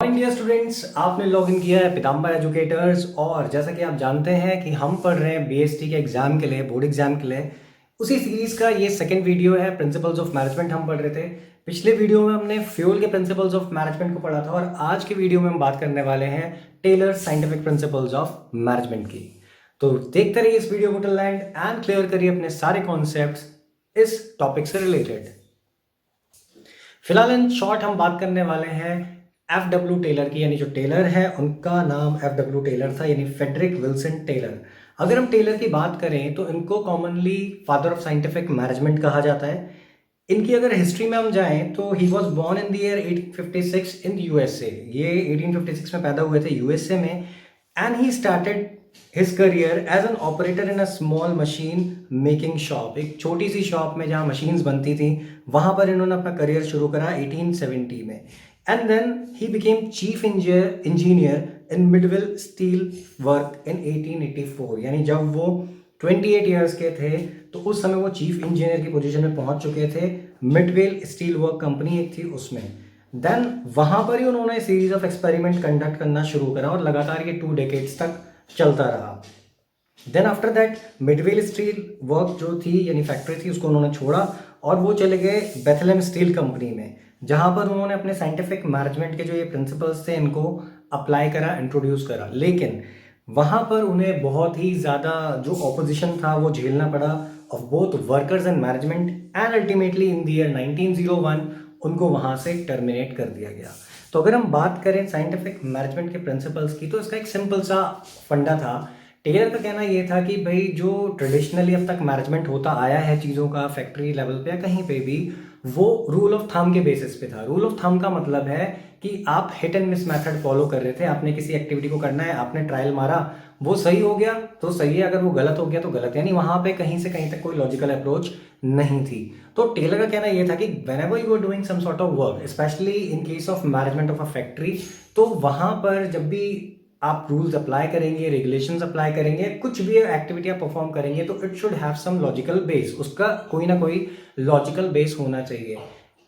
Morning dear students, आपने login किया है पीताम्बर एजुकेटर्स। और जैसा कि आप जानते हैं कि हम पढ़ रहे हैं बीएसटी के एग्जाम के लिए, बोर्ड एग्जाम के लिए। उसी सीरीज का ये सेकंड वीडियो है। प्रिंसिपल्स ऑफ मैनेजमेंट हम पढ़ रहे थे। पिछले वीडियो में हमने फ्यूल के प्रिंसिपल्स ऑफ मैनेजमेंट को पढ़ा था और आज के वीडियो में हम बात करने वाले हैं Taylor's scientific principles of management की। तो देखते रहिए इस वीडियो को टिल एंड एंड क्लियर करिए अपने सारे कॉन्सेप्ट्स इस टॉपिक से रिलेटेड। फिलहाल इन शॉर्ट हम बात करने वाले हैं एफ.डब्ल्यू. टेलर की, यानी जो टेलर है उनका नाम एफ.डब्ल्यू. टेलर था, यानी फेडरिक विल्सन टेलर। अगर हम टेलर की बात करें तो इनको commonly father of scientific management कहा जाता है। इनकी अगर हिस्ट्री में हम जाएं तो he was born in the year 1856 in USA. ये 1856 में पैदा हुए थे यूएसए में। And he started his career as an operator in a small machine making shop. एक छोटी सी शॉप में जहाँ मशीन्स बनती थी वहाँ पर इन्होंने अपना करियर शुरू करा 1870 में। And then he became chief engineer in Midvale steel work in 1884। यानी जब वो 28 ईयर्स के थे तो उस समय वो चीफ इंजीनियर की पोजीशन में पहुंच चुके थे। मिडवेल स्टील वर्क कंपनी एक थी उसमें। देन वहाँ पर ही उन्होंने सीरीज ऑफ एक्सपेरिमेंट कंडक्ट करना शुरू करा और लगातार ये 2 डेकेड्स तक चलता रहा। Then after that Midvale steel work जो थी यानी फैक्ट्री थी उसको उन्होंने छोड़ा और वो चले गए बेथलेम स्टील कंपनी में, जहाँ पर उन्होंने अपने साइंटिफिक मैनेजमेंट के जो ये प्रिंसिपल्स थे इनको अप्लाई करा, इंट्रोड्यूस करा। लेकिन वहाँ पर उन्हें बहुत ही ज़्यादा जो ऑपोजिशन था वो झेलना पड़ा of both workers and management. And ultimately in the year 1901 उनको वहाँ से टर्मिनेट कर दिया गया। तो अगर हम बात करें साइंटिफिक मैनेजमेंट के प्रिंसिपल्स की तो इसका एक सिंपल सा फंडा था। टेलर का कहना ये था कि भाई जो ट्रेडिशनली अब तक मैनेजमेंट होता आया है चीज़ों का फैक्ट्री लेवल पे या कहीं पे भी, वो रूल ऑफ थंब के बेसिस पे था। रूल ऑफ थंब का मतलब है कि आप hit and miss method follow कर रहे थे। आपने किसी एक्टिविटी को करना है, आपने ट्रायल मारा, वो सही हो गया तो सही है, अगर वो गलत हो गया तो गलत है। यानी वहाँ पे कहीं से कहीं तक कोई लॉजिकल अप्रोच नहीं थी। तो टेलर का कहना यह था कि whenever you are doing some sort of work, specially in case of management of a factory, तो वहाँ पर जब भी आप रूल्स अप्लाई करेंगे, रेगुलेशंस अप्लाई करेंगे, कुछ भी एक्टिविटी आप परफॉर्म करेंगे तो it should have some logical base. उसका कोई ना कोई लॉजिकल बेस होना चाहिए।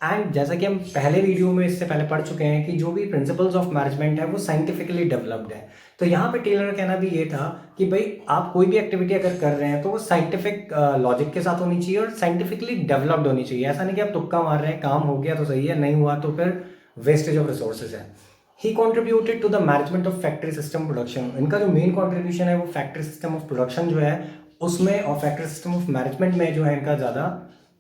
एंड जैसा कि हम पहले वीडियो में इससे पहले पढ़ चुके हैं कि जो भी प्रिंसिपल्स ऑफ मैनेजमेंट है वो साइंटिफिकली डेवलप्ड है। तो यहाँ पे टेलर का कहना भी ये था कि भाई आप कोई भी एक्टिविटी अगर कर रहे हैं तो वो साइंटिफिक लॉजिक के साथ होनी चाहिए और साइंटिफिकली डेवलप्ड होनी चाहिए। ऐसा नहीं कि आप तुक्का मार रहे हैं, काम हो गया तो सही है, नहीं हुआ तो फिर वेस्टेज ऑफ रिसोर्सेज है। He contributed to the management of factory system production. इनका जो मेन कॉन्ट्रीब्यूशन है वो फैक्ट्री सिस्टम ऑफ प्रोडक्शन जो है उसमें और फैक्ट्री सिस्टम ऑफ मैनेजमेंट में जो है इनका ज़्यादा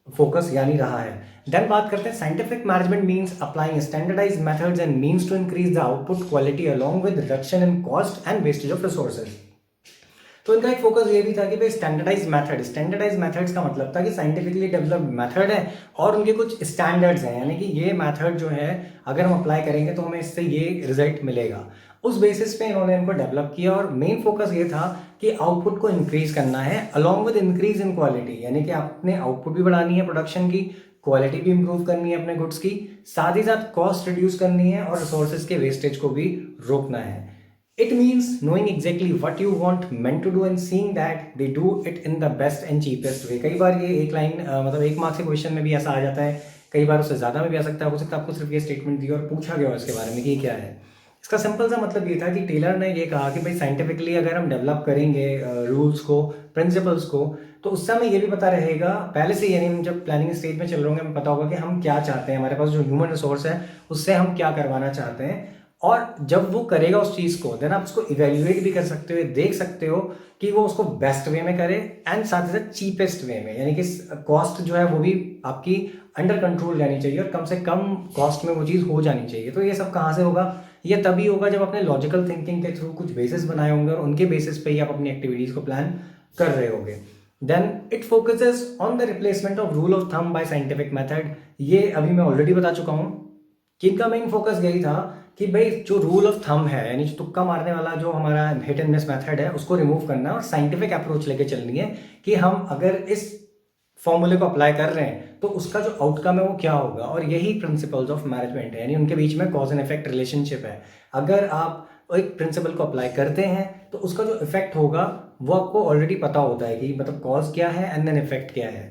फोकस यानी रहा है। देन बात करते हैं scientific management means applying standardized methods and means to increase the output quality along with reduction in cost and wastage of resources. तो इनका एक फोकस ये भी था कि भाई स्टैंडर्डाइज मेथड्स का मतलब था कि साइंटिफिकली डेवलप्ड मेथड है और उनके कुछ स्टैंडर्ड्स हैं, यानी कि ये मेथड जो है अगर हम अप्लाई करेंगे तो हमें इससे ये रिजल्ट मिलेगा। उस बेसिस पे इन्होंने इनको डेवलप किया और मेन फोकस ये था कि आउटपुट को इंक्रीज करना है along with increase in quality, यानी कि आपने आउटपुट भी बढ़ानी है प्रोडक्शन की, क्वालिटी भी इंप्रूव करनी है अपने गुड्स की, साथ ही साथ कॉस्ट रिड्यूस करनी है और रिसोर्सेज के वेस्टेज को भी रोकना है। It means knowing exactly what you want men to do and seeing that they do it in the best and cheapest way। कई बार ये एक लाइन मतलब 1 मार्क्स के क्वेश्चन में भी ऐसा आ जाता है, कई बार उससे ज़्यादा में भी आ सकता है। हो सकता है आपको सिर्फ ये स्टेटमेंट दी और पूछा गया हो इसके बारे में कि क्या है। इसका सिंपल सा मतलब ये था कि टेलर ने ये कहा कि भाई साइंटिफिकली अगर हम डेवलप करेंगे रूल्स को, प्रिंसिपल्स को, तो उस समय ये भी पता रहेगा पहले से, यानी हम जब प्लानिंग स्टेज में चल रहे होंगे हमें पता होगा कि हम क्या चाहते हैं, हमारे पास जो ह्यूमन रिसोर्स है उससे हम क्या करवाना चाहते हैं। और जब वो करेगा उस चीज़ को देन आप उसको इवेल्युएट भी कर सकते हो, देख सकते हो कि वो उसको बेस्ट वे में करे एंड साथ ही साथ चीपेस्ट वे में, यानी कि कॉस्ट जो है वो भी आपकी अंडर कंट्रोल रहनी चाहिए और कम से कम कॉस्ट में वो चीज़ हो जानी चाहिए। तो ये सब कहाँ से होगा? ये तभी होगा जब अपने लॉजिकल थिंकिंग के थ्रू कुछ बेसिस बनाए होंगे और उनके बेसिस पे ही आप अपनी एक्टिविटीज़ को प्लान कर रहे होंगे। Then it focuses on the replacement of rule of thumb by scientific method. ये अभी मैं ऑलरेडी बता चुका हूँ कि इनका मेन फोकस यही था कि भाई जो रूल ऑफ थंब है यानी तुक्का मारने वाला जो हमारा हिट एंड मिस मेथड है उसको रिमूव करना है और साइंटिफिक अप्रोच लेके चलनी है कि हम अगर इस फॉर्मूले को अप्लाई कर रहे हैं तो उसका जो आउटकम है वो क्या होगा। और यही प्रिंसिपल्स ऑफ मैनेजमेंट है, यानी उनके बीच में कॉज एंड इफेक्ट रिलेशनशिप है। अगर आप एक प्रिंसिपल को अप्लाई करते हैं तो उसका जो इफेक्ट होगा वो आपको ऑलरेडी पता होता है कि मतलब कॉज क्या है एंड देन इफेक्ट क्या है।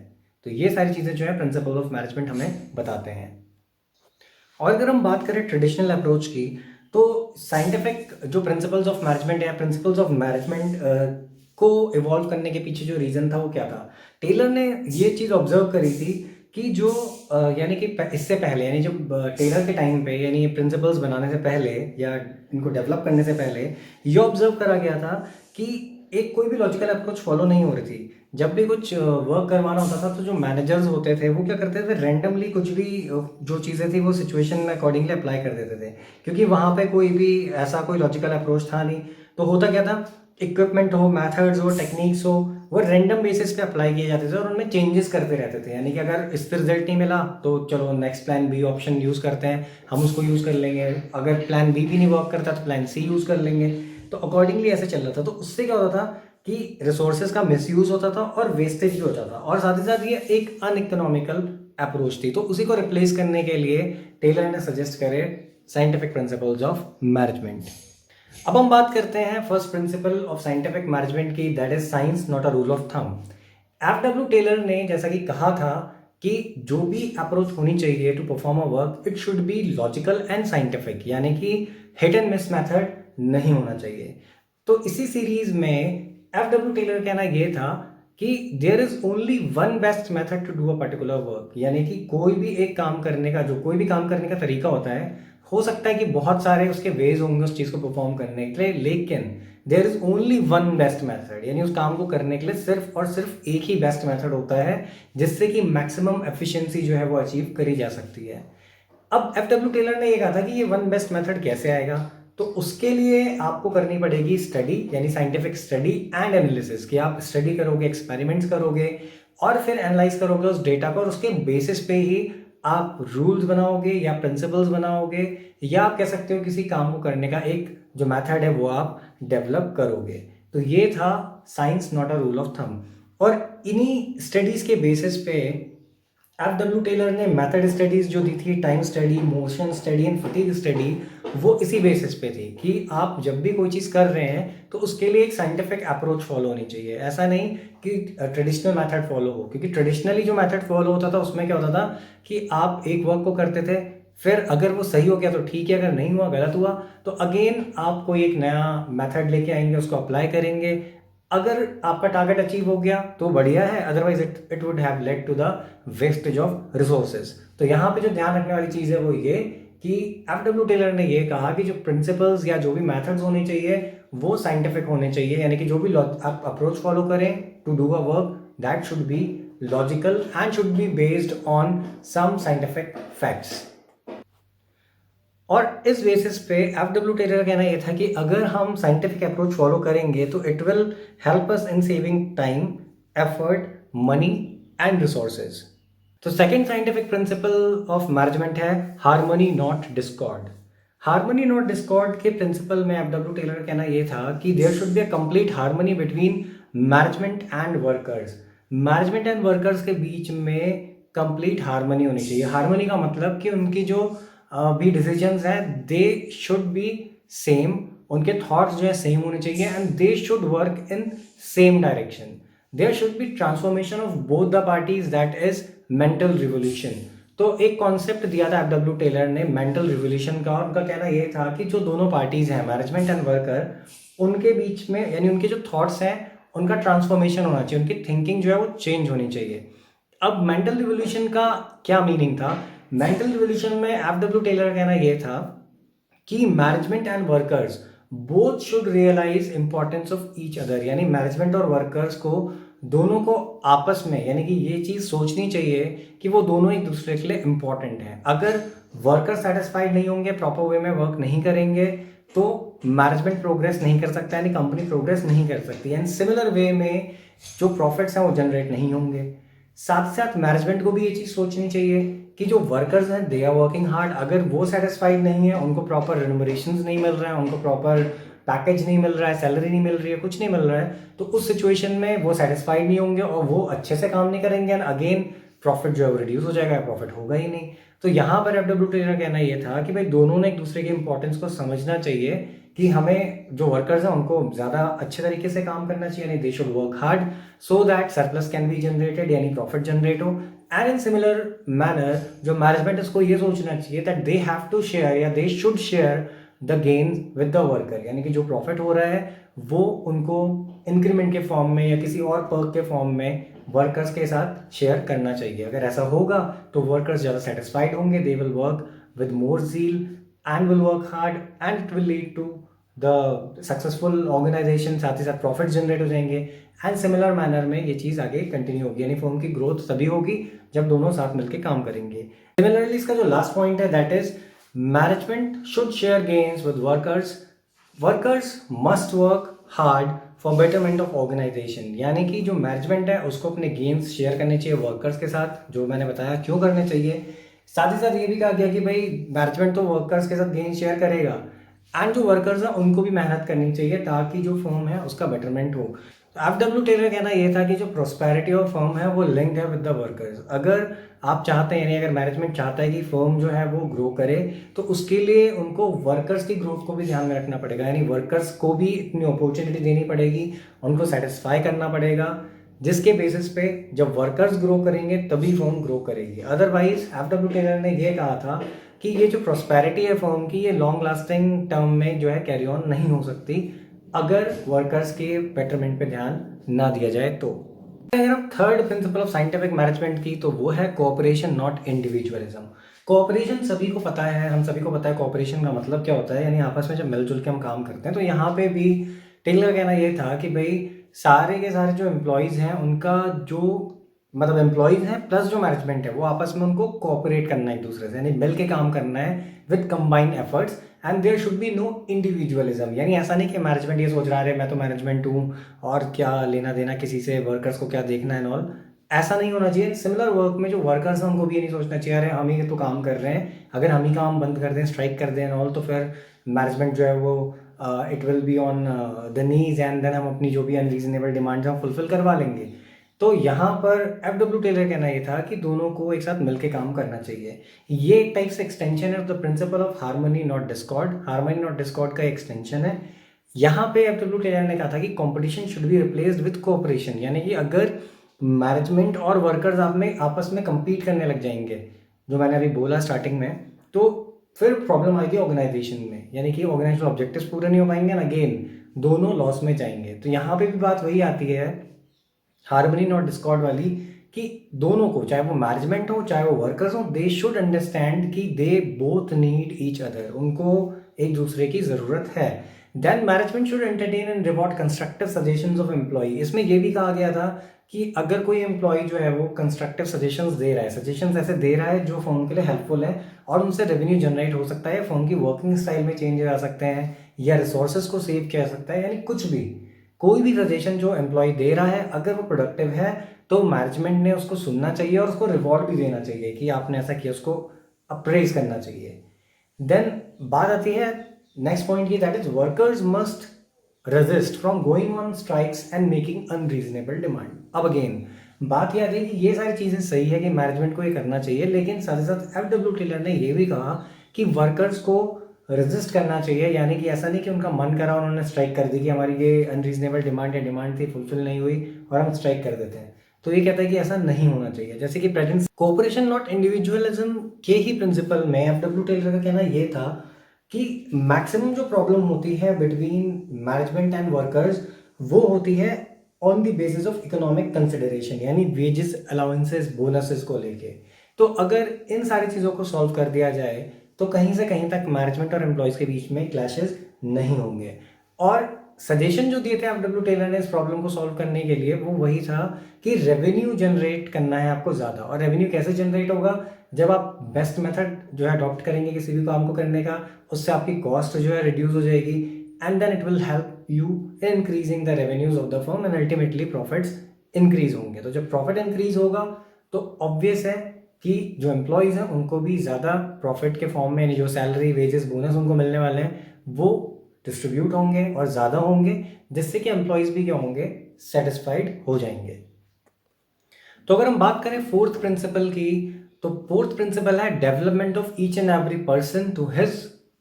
तो ये सारी चीज़ें जो है प्रिंसिपल ऑफ मैनेजमेंट हमें बताते हैं। और अगर हम बात करें ट्रेडिशनल अप्रोच की तो साइंटिफिक जो प्रिंसिपल्स ऑफ मैनेजमेंट या प्रिंसिपल्स ऑफ मैनेजमेंट को इवॉल्व करने के पीछे जो रीज़न था वो क्या था, टेलर ने ये चीज़ ऑब्जर्व करी थी कि जो यानी कि इससे पहले यानी जब टेलर के टाइम पे यानी ये प्रिंसिपल्स बनाने से पहले या इनको डेवलप करने से पहले ये ऑब्जर्व करा गया था कि एक कोई भी लॉजिकल अप्रोच फॉलो नहीं हो रही थी। जब भी कुछ वर्क करवाना होता था तो जो मैनेजर्स होते थे वो क्या करते थे, रैंडमली कुछ भी जो चीज़ें थी वो सिचुएशन में अकॉर्डिंगली अप्लाई कर देते थे, क्योंकि वहाँ पे कोई भी ऐसा कोई लॉजिकल अप्रोच था नहीं। तो होता क्या था, इक्विपमेंट हो, मेथड्स हो, टेक्निक्स हो, वो रैंडम बेसिस पे अप्लाई किए जाते थे और उनमें चेंजेस करते रहते थे। यानी कि अगर इस पर रिजल्ट नहीं मिला तो चलो next plan B option use करते हैं, हम उसको यूज़ कर लेंगे। अगर प्लान बी भी नहीं वर्क करता तो प्लान सी यूज़ कर लेंगे। तो अकॉर्डिंगली ऐसे चल रहा था। तो उससे क्या होता था कि रिसोर्सेज का मिसयूज होता था और वेस्टेज भी होता था, और साथ ही साथ ये एक अनइकोनॉमिकल अप्रोच थी। तो उसी को रिप्लेस करने के लिए टेलर ने सजेस्ट करे साइंटिफिक प्रिंसिपल्स ऑफ मैनेजमेंट। अब हम बात करते हैं first principle of scientific management की, that is science not a rule of thumb. F W. Taylor ने जैसा कि कहा था कि जो भी अप्रोच होनी चाहिए to perform a work, it should be logical and scientific, यानी कि हिट एंड मिस मेथड नहीं होना चाहिए। तो इसी सीरीज में एफ.डब्ल्यू. टेलर कहना यह था कि there is only one best method to do a particular work, यानी कि कोई भी एक काम करने का कोई भी काम करने का तरीका होता है, हो सकता है कि बहुत सारे उसके वेज होंगे उस चीज़ को परफॉर्म करने के लिए, लेकिन there is only one best method, यानी उस काम को करने के लिए सिर्फ और सिर्फ एक ही बेस्ट मेथड होता है जिससे कि मैक्सिमम एफिशिएंसी जो है वो अचीव करी जा सकती है। अब एफ.डब्ल्यू. टेलर ने ये कहा था कि ये वन बेस्ट मेथड कैसे आएगा, तो उसके लिए आपको करनी पड़ेगी स्टडी, यानी साइंटिफिक स्टडी एंड एनालिसिस, कि आप स्टडी करोगे, एक्सपेरिमेंट्स करोगे और फिर एनालाइज करोगे उस डेटा को, और उसके बेसिस पे ही आप रूल्स बनाओगे या प्रिंसिपल्स बनाओगे, या आप कह सकते हो किसी काम को करने का एक जो मेथड है वो आप डेवलप करोगे। तो ये था science not a rule of thumb. और इन्हीं स्टडीज के बेसिस पे एफ.डब्ल्यू. टेलर ने मेथड स्टडीज जो दी थी, time study, motion study and fatigue study, वो इसी बेसिस पे थी कि आप जब भी कोई चीज़ कर रहे हैं तो उसके लिए एक साइंटिफिक अप्रोच फॉलो होनी चाहिए। ऐसा नहीं कि ट्रेडिशनल मेथड फॉलो हो, क्योंकि ट्रेडिशनली जो मेथड फॉलो होता था उसमें क्या होता था कि आप एक वर्क को करते थे, फिर अगर वो सही हो गया तो ठीक है, अगर नहीं हुआ, गलत हुआ, तो अगेन आप कोई एक नया मेथड लेके आएंगे, उसको अप्लाई करेंगे। अगर आपका टारगेट अचीव हो गया तो बढ़िया है, otherwise it would have led to the wastage of resources. तो यहाँ पे जो ध्यान रखने वाली चीज़ है वो ये कि एफ.डब्ल्यू. टेलर ने ये कहा कि जो प्रिंसिपल्स या जो भी मेथड्स होने चाहिए वो साइंटिफिक होने चाहिए, यानी कि जो भी आप अप्रोच फॉलो करें to do a work, that should be logical and should be based on some scientific facts. और इस बेसिस पे एफ.डब्ल्यू. टेलर का कहना यह था कि अगर हम साइंटिफिक अप्रोच फॉलो करेंगे तो it will help us in saving time, effort, money and resources. तो second scientific principle of management है harmony not discord. Harmony not discord के प्रिंसिपल में एफ.डब्ल्यू. टेलर का कहना यह था कि there should be a complete harmony between management and workers. Management and workers के बीच में कंप्लीट हार्मनी होनी चाहिए। हार्मनी का मतलब कि उनकी जो भी डिसीजंस हैं दे शुड बी सेम, उनके थॉट्स जो है सेम होने चाहिए, and they should work in same direction. There should be transformation of both the parties, that is mental revolution. तो एक कॉन्सेप्ट दिया था एफ.डब्ल्यू. टेलर ने मेंटल रिवोल्यूशन का, उनका कहना यह था कि जो दोनों पार्टीज हैं, मैनेजमेंट एंड वर्कर, उनके बीच में यानी उनके जो थॉट्स हैं उनका ट्रांसफॉर्मेशन होना चाहिए, उनकी थिंकिंग जो है वो चेंज होनी चाहिए। अब मेंटल रिवोल्यूशन का क्या मीनिंग था? मेंटल रिवोल्यूशन में एफ.डब्ल्यू. टेलर का कहना यह था कि management and workers both should realize importance of each other, यानी मैनेजमेंट और वर्कर्स को दोनों को आपस में यानी कि ये चीज़ सोचनी चाहिए कि वो दोनों एक दूसरे के लिए इंपॉर्टेंट हैं। अगर वर्कर सेटिस्फाइड नहीं होंगे, प्रॉपर वे में वर्क नहीं करेंगे, तो मैनेजमेंट प्रोग्रेस नहीं कर सकता, यानी कंपनी प्रोग्रेस नहीं कर सकती, एंड सिमिलर वे में जो प्रॉफिट्स हैं वो जनरेट नहीं होंगे। साथ साथ मैनेजमेंट को भी ये चीज़ सोचनी चाहिए कि जो वर्कर्स हैं दे आर वर्किंग हार्ड, अगर वो सेटिस्फाइड नहीं है, उनको प्रॉपर रेम्यूनरेशंस नहीं मिल रहा है, उनको प्रॉपर पैकेज नहीं मिल रहा है, सैलरी नहीं मिल रही है, कुछ नहीं मिल रहा है, तो उस सिचुएशन में वो सेटिस्फाइड नहीं होंगे और वो अच्छे से काम नहीं करेंगे, एंड अगेन प्रॉफिट जो है वो रिड्यूस हो जाएगा, प्रॉफिट होगा ही नहीं। तो यहाँ पर एफ.डब्ल्यू. टेलर का कहना ये था कि भाई दोनों ने एक दूसरे की इंपॉर्टेंस को समझना चाहिए कि हमें जो वर्कर्स हैं उनको ज़्यादा अच्छे तरीके से काम करना चाहिए, यानी they should work hard so that surplus can be generated, यानी प्रॉफिट जनरेट हो। एंड इन सिमिलर मैनर जो मैनेजमेंट इसको ये सोचना चाहिए that they have to share या they should share the gain with the worker, यानी कि जो प्रॉफिट हो रहा है वो उनको इंक्रीमेंट के फॉर्म में या किसी और पर्क के फॉर्म में वर्कर्स के साथ शेयर करना चाहिए। अगर ऐसा होगा तो वर्कर्स ज़्यादा सेटिस्फाइड होंगे, they will work with more zeal and will work hard and it will lead to the successful organisation, साथ ही साथ प्रॉफिट जनरेट हो जाएंगे एंड सिमिलर मैनर में ये चीज़ आगे कंटिन्यू होगी, यानी फर्म की ग्रोथ तभी होगी जब दोनों साथ मिलकर काम करेंगे। सिमिलरली इसका जो लास्ट पॉइंट है that is management should share gains with workers, workers must work hard for betterment of organisation, यानी कि जो मैनेजमेंट है उसको अपने गेन्स शेयर करने चाहिए वर्कर्स के साथ, जो मैंने बताया क्यों करने चाहिए। साथ ही साथ ये भी कहा गया कि भाई मैनेजमेंट तो वर्कर्स के साथ गेन शेयर करेगा एंड जो वर्कर्स हैं उनको भी मेहनत करनी चाहिए ताकि जो फर्म है उसका बेटरमेंट हो। तो एफडब्ल्यू टेलर कहना ये था कि जो प्रोस्पेरिटी ऑफ फर्म है वो लिंक्ड है विद द वर्कर्स। अगर आप चाहते हैं, यानी अगर मैनेजमेंट चाहता है कि फर्म जो है वो ग्रो करे, तो उसके लिए उनको वर्कर्स की ग्रोथ को भी ध्यान में रखना पड़ेगा, यानी वर्कर्स को भी इतनी अपॉर्चुनिटी देनी पड़ेगी, उनको सेटिस्फाई करना पड़ेगा, जिसके बेसिस पे जब वर्कर्स ग्रो करेंगे तभी फर्म ग्रो करेगी। अदरवाइज एफडब्ल्यू टेलर ने ये कहा था कि ये जो प्रॉस्पेरिटी है फर्म की, ये लॉन्ग लास्टिंग टर्म में जो है कैरी ऑन नहीं हो सकती अगर वर्कर्स के बेटरमेंट पे ध्यान ना दिया जाए तो। अगर हम third principal of scientific management की, तो वो है कोऑपरेशन नॉट इंडिविजुअलिज्म। कोऑपरेशन सभी को पता है, हम सभी को पता है कोऑपरेशन का मतलब क्या होता है, यानी आपस में जब मिलजुल के हम काम करते हैं। तो यहाँ पे भी टेलर का कहना ये था कि भाई सारे के सारे जो एम्प्लॉयज़ हैं उनका जो मतलब एम्प्लॉयज़ हैं प्लस जो मैनेजमेंट है वो आपस में उनको कोऑपरेट करना है एक दूसरे से, यानी मिल के काम करना है with combined efforts and there should be no individualism. यानी ऐसा नहीं कि मैनेजमेंट ये सोच रहा है मैं तो मैनेजमेंट हूँ और क्या लेना देना किसी से, वर्कर्स को क्या देखना है ऑल, ऐसा नहीं होना चाहिए। सिमिलर वर्क में जो वर्कर्स हैं उनको भी ये नहीं सोचना चाहिए अरे हम ही तो काम कर रहे हैं, अगर हम ही काम बंद कर दें, स्ट्राइक कर दें ऑल, तो फिर मैनेजमेंट जो है वो it will be on the needs and then हम अपनी जो भी अनरीजनेबल डिमांड्स हैं फुलफिल करवा लेंगे। तो यहाँ पर एफडब्ल्यू टेलर कहना ये था कि दोनों को एक साथ मिलकर काम करना चाहिए। ये एक टाइप से एक्सटेंशन है the principle of harmony not discord, harmony not Discord का एक्सटेंशन है। यहाँ पे एफडब्ल्यू टेलर ने कहा था कि competition should be replaced with cooperation, यानी कि अगर मैनेजमेंट और वर्कर्स आप में आपस में compete करने लग जाएंगे, जो मैंने अभी बोला स्टार्टिंग में, तो फिर प्रॉब्लम आएगी ऑर्गेनाइजेशन में, यानी कि ऑर्गेनाइजेशन ऑब्जेक्टिव्स पूरे नहीं हो पाएंगे ना, अगेन दोनों लॉस में जाएंगे। तो यहाँ पे भी बात वही आती है हार्मनी नॉट डिस्कॉर्ड वाली, कि दोनों को, चाहे वो मैनेजमेंट हो चाहे वो वर्कर्स हो, दे शुड अंडरस्टैंड कि they both need each other, उनको एक दूसरे की ज़रूरत है। Then management should entertain and reward constructive suggestions of employ. इसमें यह भी कहा गया था कि अगर कोई एम्प्लॉय जो है वो कंस्ट्रक्टिव सजेशंस दे रहा है, सजेशंस ऐसे दे रहा है जो फर्म के लिए हेल्पफुल है और उनसे रेवेन्यू जनरेट हो सकता है, फर्म की वर्किंग स्टाइल में चेंज आ सकते हैं या रिसोर्सेज को सेव किया जा सकता है, यानी कुछ भी, कोई भी सजेशन जो एम्प्लॉय दे रहा है अगर वो प्रोडक्टिव है तो मैनेजमेंट ने उसको सुनना चाहिए और उसको रिवॉर्ड भी देना चाहिए कि आपने ऐसा किया, उसको अप्रेज करना चाहिए। देन बात आती है नेक्स्ट पॉइंट की, that is workers must resist from going on strikes and making unreasonable demand. अब अगेन बात यह आती है कि ये सारी चीज़ें सही है कि मैनेजमेंट को ये करना चाहिए, लेकिन साथ ही साथ एफडब्ल्यू टेलर ने ये भी कहा कि वर्कर्स को रेजिस्ट करना चाहिए, यानी कि ऐसा नहीं कि उनका मन करा उन्होंने स्ट्राइक कर दी कि हमारी ये अनरीजनेबल डिमांड थी फुलफिल नहीं हुई और हम स्ट्राइक कर देते हैं। तो ये कहता है कि ऐसा नहीं होना चाहिए। जैसे कि प्रेजेंट कोऑपरेशन नॉट इंडिविजुअलिज्म के ही प्रिंसिपल में एफडब्ल्यू टेलर का कहना ये था कि मैक्सिमम जो प्रॉब्लम होती है बिटवीन मैनेजमेंट एंड वर्कर्स वो होती है on the basis of economic consideration, यानी वेजेस, अलाउंसेस, बोनसेस को लेके। तो अगर इन सारी चीज़ों को सॉल्व कर दिया जाए तो कहीं से कहीं तक मैनेजमेंट और एम्प्लॉयज़ के बीच में क्लैशेस नहीं होंगे। और सजेशन जो दिए थे एफडब्ल्यू टेलर ने इस प्रॉब्लम को सॉल्व करने के लिए वो वही था कि रेवेन्यू जनरेट करना है आपको ज़्यादा। और रेवेन्यू कैसे जनरेट होगा, जब आप बेस्ट मेथड जो है अडॉप्ट करेंगे किसी भी काम को करने का, उससे आपकी कॉस्ट जो है रिड्यूस हो जाएगी and then it will help you in increasing the revenues of the firm and ultimately profits increase होंगे। तो जब प्रॉफिट इंक्रीज होगा तो ऑब्वियस है कि जो एम्प्लॉयज़ हैं उनको भी ज़्यादा प्रॉफिट के फॉर्म में, यानी जो सैलरी, वेजेस, बोनस उनको मिलने वाले हैं वो डिस्ट्रीब्यूट होंगे और ज़्यादा होंगे, जिससे कि एम्प्लॉयज़ भी क्या होंगे, सेटिस्फाइड हो जाएंगे। तो अगर हम बात करें फोर्थ प्रिंसिपल की, तो फोर्थ प्रिंसिपल है development of each and every person to his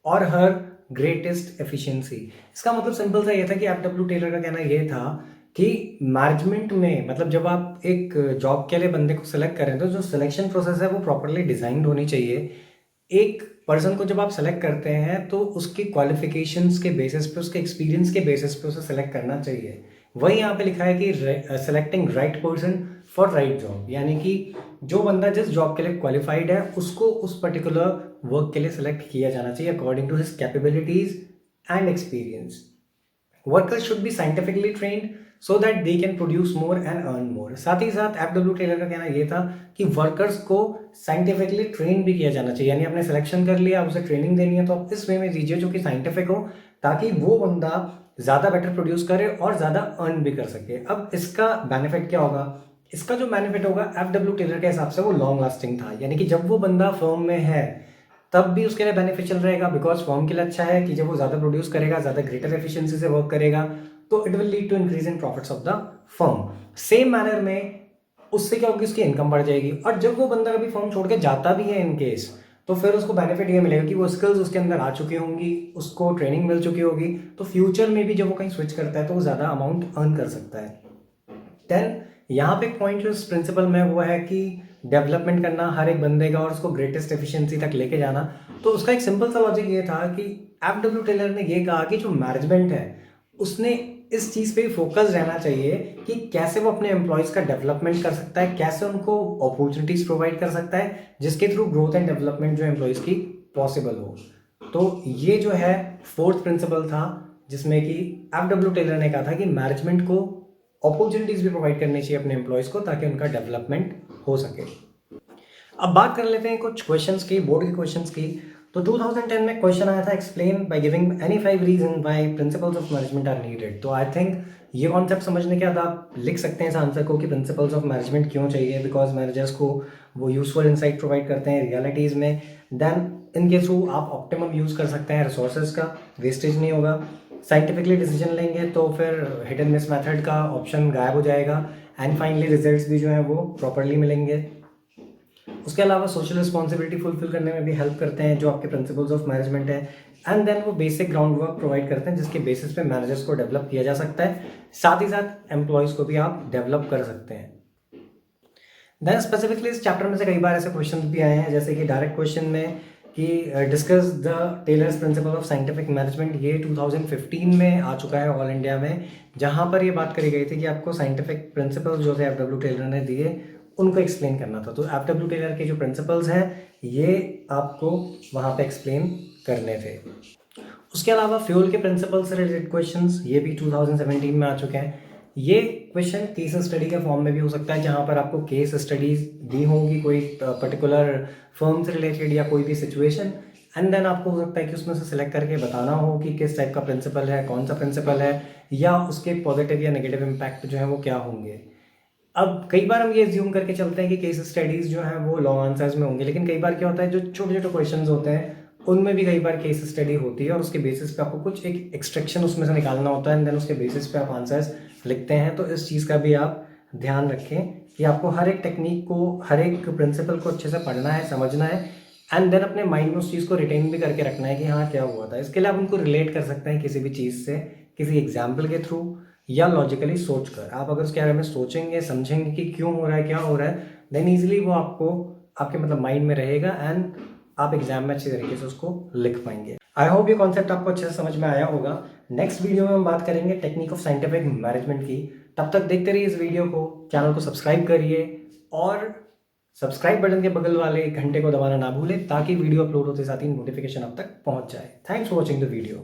और हर ग्रेटेस्ट एफिशिएंसी। इसका मतलब सिंपल सा ये था कि एफडब्ल्यू टेलर का कहना ये था कि मैनेजमेंट में, मतलब जब आप एक जॉब के लिए बंदे को सिलेक्ट करें तो जो सिलेक्शन प्रोसेस है वो प्रॉपरली डिजाइंड होनी चाहिए। एक पर्सन को जब आप सेलेक्ट करते हैं तो उसकी क्वालिफिकेशंस के बेसिस पे, उसके एक्सपीरियंस के बेसिस पे उसे सेलेक्ट करना चाहिए। वही यहाँ पे लिखा है कि selecting right person for right job, यानी कि जो बंदा जिस जॉब के लिए क्वालिफाइड है उसको उस पर्टिकुलर वर्क के लिए सेलेक्ट किया जाना चाहिए according to his capabilities and experience. Workers should be scientifically trained so that they can produce more and earn more. साथ ही साथ एफडब्ल्यू टेलर का कहना ये था कि वर्कर्स को साइंटिफिकली ट्रेन भी किया जाना चाहिए, यानी आपने सिलेक्शन कर लिया, उसे ट्रेनिंग देनी है तो आप इस वे में दीजिए जो कि साइंटिफिक हो, ताकि वो बंदा ज़्यादा बेटर प्रोड्यूस करे और ज़्यादा अर्न भी कर सके। अब इसका बेनिफिट क्या होगा? इसका जो बेनिफिट होगा एफडब्ल्यू टेलर के हिसाब से वो लॉन्ग लास्टिंग था, यानी कि जब वो बंदा फर्म में है तब भी उसके लिए बेनिफिशियल रहेगा, बिकॉज फर्म के लिए अच्छा है कि जब वो ज़्यादा प्रोड्यूस करेगा, ज़्यादा ग्रेटर एफिशिएंसी से वर्क करेगा, तो it will lead to increase in profits of the firm. Same manner में उससे क्या होगी, उसकी इनकम बढ़ जाएगी। और जब वो बंदा कभी फर्म छोड़ के जाता भी है इन केस, तो फिर उसको बेनिफिट ये मिलेगा कि वो स्किल्स उसके अंदर आ चुकी होंगी, उसको ट्रेनिंग मिल चुकी होगी, तो फ्यूचर में भी जब वो कहीं स्विच करता है तो वो ज़्यादा अमाउंट अर्न कर सकता है। देन यहाँ पे एक पॉइंट जो इस प्रिंसिपल में वो है कि डेवलपमेंट करना हर एक बंदे का और उसको ग्रेटेस्ट एफिशिएंसी तक लेके जाना। तो उसका एक सिंपल सा लॉजिक ये था कि एफडब्ल्यू टेलर ने ये कहा कि जो मैनेजमेंट है उसने इस चीज़ पे फोकस रहना चाहिए कि कैसे वो अपने एम्प्लॉयज़ का डेवलपमेंट कर सकता है, कैसे उनको अपॉर्चुनिटीज़ प्रोवाइड कर सकता है जिसके थ्रू ग्रोथ एंड डेवलपमेंट जो एम्प्लॉयज़ की पॉसिबल हो। तो ये जो है फोर्थ प्रिंसिपल था, जिसमें कि एफडब्ल्यू टेलर ने कहा था कि मैनेजमेंट को अपॉर्चुनिटीज़ भी प्रोवाइड करनी चाहिए अपने एम्प्लॉयज़ को, ताकि उनका डेवलपमेंट हो सके। अब बात कर लेते हैं कुछ क्वेश्चंस की, बोर्ड के क्वेश्चंस की। तो 2010 में क्वेश्चन आया था, explain by giving any 5 reason why principles of management are needed. तो आई थिंक ये कॉन्सेप्ट समझने के बाद आप लिख सकते हैं इस आंसर को कि प्रिंसिपल्स ऑफ मैनेजमेंट क्यों चाहिए, बिकॉज मैनेजर्स को वो यूजफुल इंसाइट प्रोवाइड करते हैं रियलिटीज़ में। देन इनके थ्रू आप ऑप्टिमम यूज़ कर सकते हैं रिसोर्सेज का, वेस्टेज नहीं होगा। साइंटिफिकली डिसीजन लेंगे तो फिर हिट एंड मिस मेथड का ऑप्शन गायब हो जाएगा, एंड फाइनली रिजल्ट्स भी जो हैं वो प्रॉपरली मिलेंगे। उसके अलावा सोशल रिस्पॉन्सिबिलिटी फुलफिल करने में भी हेल्प करते हैं जो आपके प्रिंसिपल्स ऑफ मैनेजमेंट है। एंड देन वो बेसिक ग्राउंड वर्क प्रोवाइड करते हैं जिसके बेसिस पे मैनेजर्स को डेवलप किया जा सकता है, साथ ही साथ एम्प्लॉयज़ को भी आप डेवलप कर सकते हैं। देन स्पेसिफिकली इस चैप्टर में से कई बार ऐसे क्वेश्चन भी आए हैं, जैसे कि डायरेक्ट क्वेश्चन में कि discuss the Taylor's principle of scientific management, ये 2015 में आ चुका है ऑल इंडिया में, जहाँ पर ये बात करी गई थी कि आपको साइंटिफिक प्रिंसिपल्स जो थे एफडब्ल्यू टेलर ने दिए उनको एक्सप्लेन करना था। तो एफडब्ल्यू टेलर के जो प्रिंसिपल्स हैं ये आपको वहाँ पे एक्सप्लेन करने थे। उसके अलावा फ्यूल के प्रिंसिपल से रिलेटेड क्वेश्चंस ये भी 2017 में आ चुके हैं। ये क्वेश्चन केस स्टडी के फॉर्म में भी हो सकता है, जहाँ पर आपको केस स्टडीज दी होंगी कोई पर्टिकुलर फर्म से रिलेटेड या कोई भी सिचुएशन, एंड देन आपको हो सकता है कि उसमें से सिलेक्ट करके बताना हो कि किस टाइप का प्रिंसिपल है, कौन सा प्रिंसिपल है, या उसके पॉजिटिव या नेगेटिव इम्पैक्ट जो है वो क्या होंगे। अब कई बार हम ये एज्यूम करके चलते हैं कि केस स्टडीज़ जो हैं वो लॉन्ग आंसर्स में होंगे, लेकिन कई बार क्या होता है जो छोटे छोटे क्वेश्चंस होते हैं उनमें भी कई बार केस स्टडी होती है और उसके बेसिस पे आपको कुछ एक एक्सट्रैक्शन उसमें से निकालना होता है, एंड देन उसके बेसिस पे आप आंसर्स लिखते हैं। तो इस चीज़ का भी आप ध्यान रखें कि आपको हर एक टेक्निक को, हर एक प्रिंसिपल को अच्छे से पढ़ना है, समझना है, एंड देन अपने माइंड में उस चीज़ को रिटेन भी करके रखना है कि हाँ क्या हुआ था। इसके लिए आप उनको रिलेट कर सकते हैं किसी भी चीज़ से, किसी एग्जाम्पल के थ्रू या लॉजिकली सोच कर। आप अगर उसके बारे में सोचेंगे, समझेंगे कि क्यों हो रहा है, क्या हो रहा है, देन ईजिली वो आपको आपके मतलब माइंड में रहेगा एंड आप एग्जाम में अच्छी तरीके से उसको लिख पाएंगे। आई होप ये कॉन्सेप्ट आपको अच्छे से समझ में आया होगा। नेक्स्ट वीडियो में हम बात करेंगे टेक्निक ऑफ साइंटिफिक मैनेजमेंट की। तब तक देखते रहिए इस वीडियो को, चैनल को सब्सक्राइब करिए और सब्सक्राइब बटन के बगल वाले घंटे को दबाना ना भूलें ताकि वीडियो अपलोड होते साथ ही नोटिफिकेशन आप तक पहुंच जाए। Thanks for watching the video.